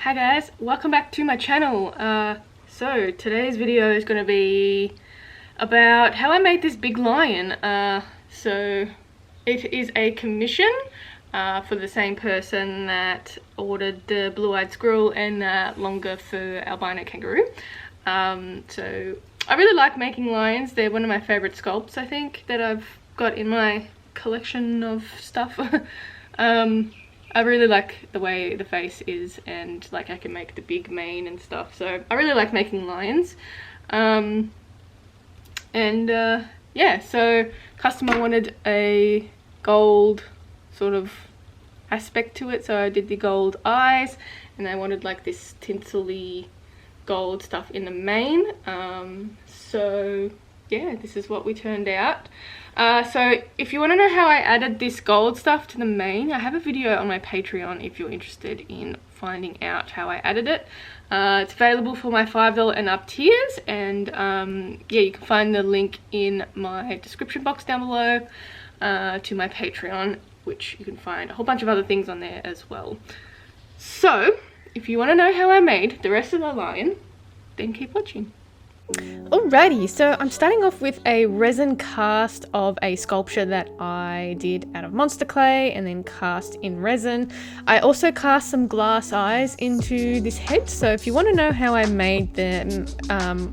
Hi guys, welcome back to my channel. So today's video is going to be about how I made this big lion. So it is a commission for the same person that ordered the blue-eyed squirrel and the longer fur albino kangaroo. So I really like making lions. They're one of my favorite sculpts, I think, that I've got in my collection of stuff. I really like the way the face is, and like I can make the big mane and stuff, so I really like making lions. Yeah, so customer wanted a gold sort of aspect to it, so I did the gold eyes, and they wanted like this tinsely gold stuff in the mane. So yeah, this is what we turned out. So if you want to know how I added this gold stuff to the mane, I have a video on my Patreon if you're interested in finding out how I added it. It's available for my $5 and up tiers, and yeah, you can find the link in my description box down below to my Patreon, which you can find a whole bunch of other things on there as well. So if you want to know how I made the rest of the lion, then keep watching. Alrighty, so I'm starting off with a resin cast of a sculpture that I did out of monster clay and then cast in resin. I also cast some glass eyes into this head, so if you want to know how I made them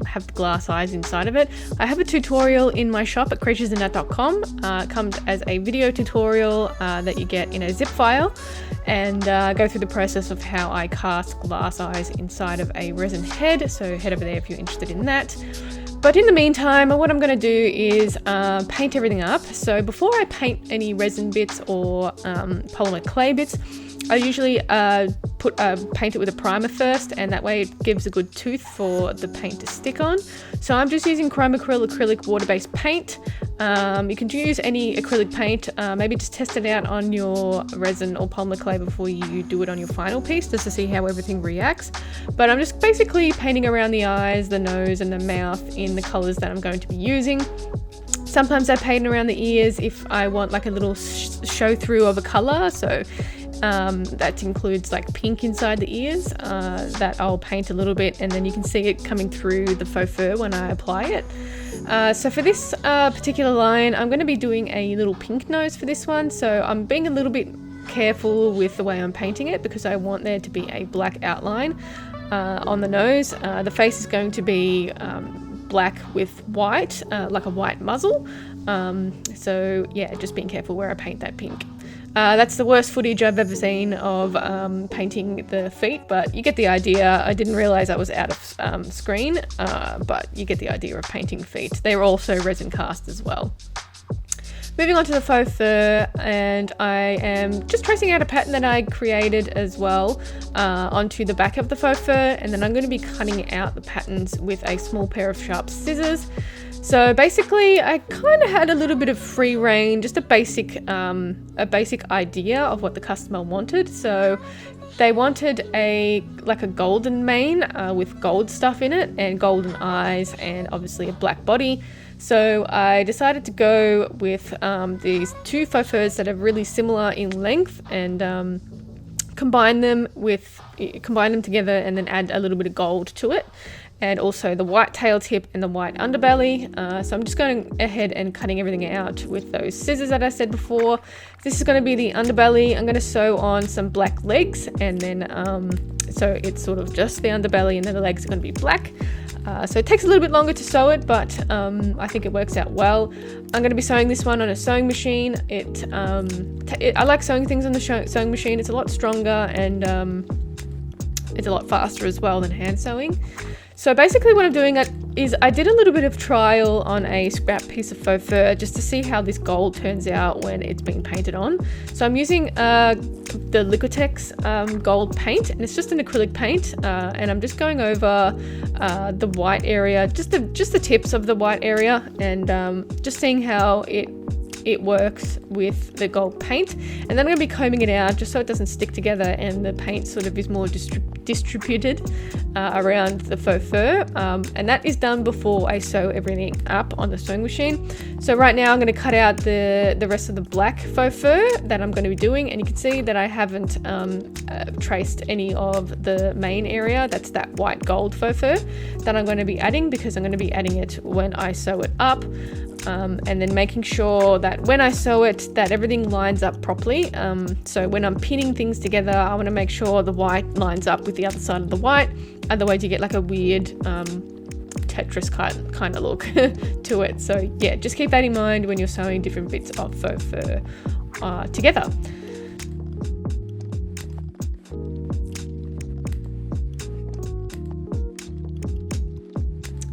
have the glass eyes inside of it, I have a tutorial in my shop at creaturesinnet.com. It comes as a video tutorial that you get in a zip file, and go through the process of how I cast glass eyes inside of a resin head, so head over there if you're interested in that. But in the meantime, what I'm going to do is paint everything up. So before I paint any resin bits or polymer clay bits, I usually paint it with a primer first, and that way it gives a good tooth for the paint to stick on. So I'm just using Chromacryl acrylic water-based paint. You can use any acrylic paint, maybe just test it out on your resin or polymer clay before you do it on your final piece, just to see how everything reacts. But I'm just basically painting around the eyes, the nose and the mouth in the colours that I'm going to be using. Sometimes I paint around the ears if I want like a little show through of a colour, so that includes like pink inside the ears, that I'll paint a little bit, and then you can see it coming through the faux fur when I apply it. So for this particular line, I'm going to be doing a little pink nose for this one, so I'm being a little bit careful with the way I'm painting it because I want there to be a black outline on the nose. The face is going to be black with white, like a white muzzle. So yeah, just being careful where I paint that pink. That's the worst footage I've ever seen of painting the feet, but you get the idea. I didn't realise I was out of screen, but you get the idea of painting feet. They're also resin cast as well. Moving on to the faux fur, and I am just tracing out a pattern that I created as well onto the back of the faux fur, and then I'm going to be cutting out the patterns with a small pair of sharp scissors. So basically I kind of had a little bit of free reign, just a basic idea of what the customer wanted. So they wanted a golden mane with gold stuff in it and golden eyes and obviously a black body. So I decided to go with these two faux furs that are really similar in length, and combine them together and then add a little bit of gold to it, and also the white tail tip and the white underbelly. So I'm just going ahead and cutting everything out with those scissors that I said before. This is going to be the underbelly. I'm going to sew on some black legs, and then so it's sort of just the underbelly and then the legs are going to be black. So it takes a little bit longer to sew it, but I think it works out well. I'm going to be sewing this one on a sewing machine. I like sewing things on the sewing machine. It's a lot stronger, and it's a lot faster as well than hand sewing. So basically what I'm doing is I did a little bit of trial on a scrap piece of faux fur just to see how this gold turns out when it's been painted on. So I'm using the Liquitex gold paint, and it's just an acrylic paint, and I'm just going over the white area, just the tips of the white area, and just seeing how it it works with the gold paint. And then I'm going to be combing it out just so it doesn't stick together and the paint sort of is more distributed around the faux fur. And that is done before I sew everything up on the sewing machine. So right now I'm going to cut out the rest of the black faux fur that I'm going to be doing, and you can see that I haven't traced any of the main area. That's that white gold faux fur that I'm going to be adding, because I'm going to be adding it when I sew it up. And then making sure that when I sew it, that everything lines up properly. So when I'm pinning things together, I want to make sure the white lines up with the other side of the white. Otherwise you get like a weird Tetris kind of look to it. So yeah, just keep that in mind when you're sewing different bits of faux fur together.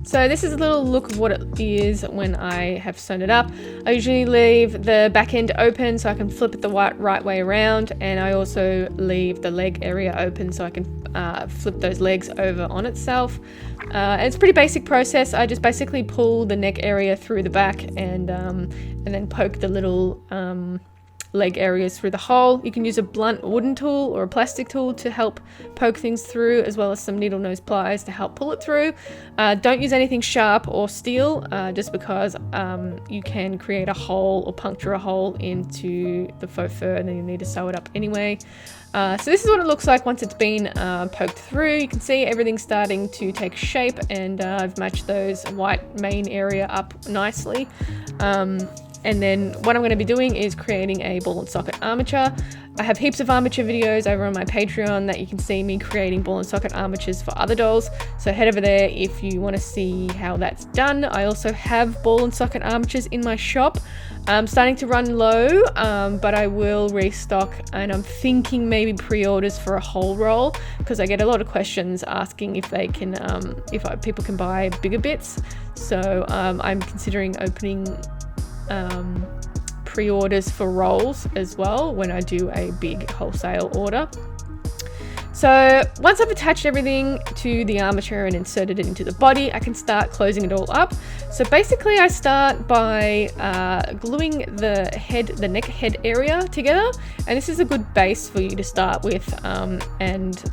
So this is a little look of what it is when I have sewn it up. I usually leave the back end open so I can flip it the right way around, and I also leave the leg area open so I can flip those legs over on itself. And it's a pretty basic process. I just basically pull the neck area through the back and then poke the little leg areas through the hole. You can use a blunt wooden tool or a plastic tool to help poke things through, as well as some needle nose pliers to help pull it through. Don't use anything sharp or steel, just because you can create a hole or puncture a hole into the faux fur, and then you need to sew it up anyway. So this is what it looks like once it's been poked through. You can see everything's starting to take shape, and I've matched those white main area up nicely. And then what I'm going to be doing is creating a ball and socket armature. I have heaps of armature videos over on my Patreon that you can see me creating ball and socket armatures for other dolls. So head over there if you want to see how that's done. I also have ball and socket armatures in my shop. I'm starting to run low, but I will restock, and I'm thinking maybe pre-orders for a whole roll, because I get a lot of questions asking if they can, people can buy bigger bits. So I'm considering opening pre-orders for rolls as well when I do a big wholesale order. So once I've attached everything to the armature and inserted it into the body, I can start closing it all up. So basically I start by gluing the neck head area together, and this is a good base for you to start with, and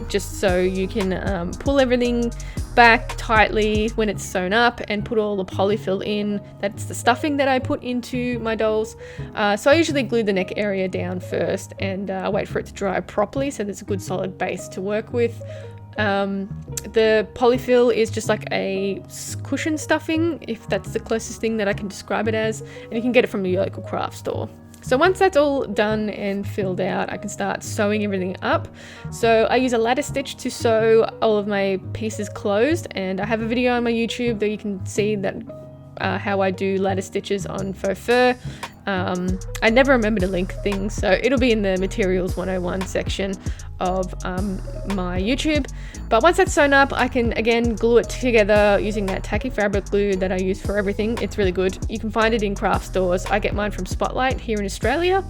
just so you can pull everything back tightly when it's sewn up and put all the polyfill in. That's the stuffing that I put into my dolls. So I usually glue the neck area down first and wait for it to dry properly, so there's a good solid base to work with. The polyfill is just like a cushion stuffing, if that's the closest thing that I can describe it as, and you can get it from your local craft store. So once that's all done and filled out, I can start sewing everything up. So I use a ladder stitch to sew all of my pieces closed, and I have a video on my YouTube that you can see that how I do ladder stitches on faux fur. I never remember to link things, so it'll be in the materials 101 section of my YouTube. But once that's sewn up, I can again glue it together using that tacky fabric glue that I use for everything. It's really good. You can find it in craft stores. I get mine from Spotlight here in Australia,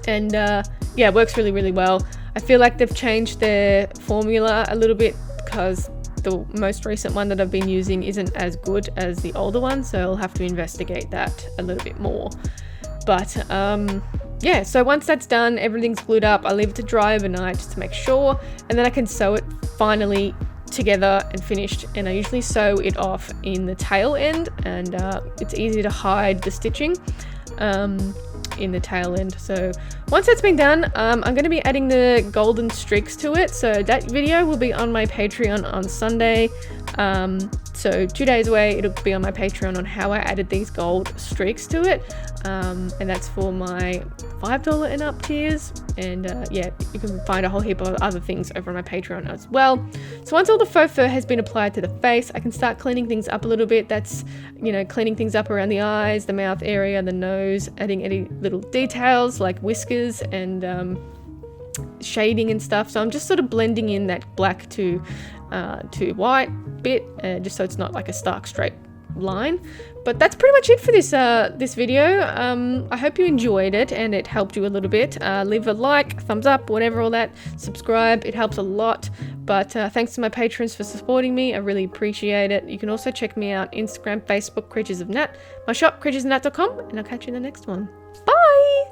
and yeah, it works really, really well. I feel like they've changed their formula a little bit, because the most recent one that I've been using isn't as good as the older one, so I'll have to investigate that a little bit more. But yeah, so once that's done, everything's glued up. I leave it to dry overnight just to make sure, and then I can sew it finally together and finished. And I usually sew it off in the tail end, and it's easy to hide the stitching in the tail end. So once that's been done, I'm going to be adding the golden streaks to it. So that video will be on my Patreon on Sunday. So 2 days away, it'll be on my Patreon on how I added these gold streaks to it. And that's for my $5 and up tiers. And yeah, you can find a whole heap of other things over on my Patreon as well. So once all the faux fur has been applied to the face, I can start cleaning things up a little bit. That's, you know, cleaning things up around the eyes, the mouth area, the nose, adding any little details like whiskers and shading and stuff. So I'm just sort of blending in that black to white bit, just so it's not like a stark straight line. But that's pretty much it for this video. I hope you enjoyed it and it helped you a little bit. Leave a like, thumbs up, whatever, all that. Subscribe, it helps a lot. But thanks to my patrons for supporting me. I really appreciate it. You can also check me out Instagram, Facebook, Creatures of Nat, my shop, creaturesofnat.com, and I'll catch you in the next one. Bye!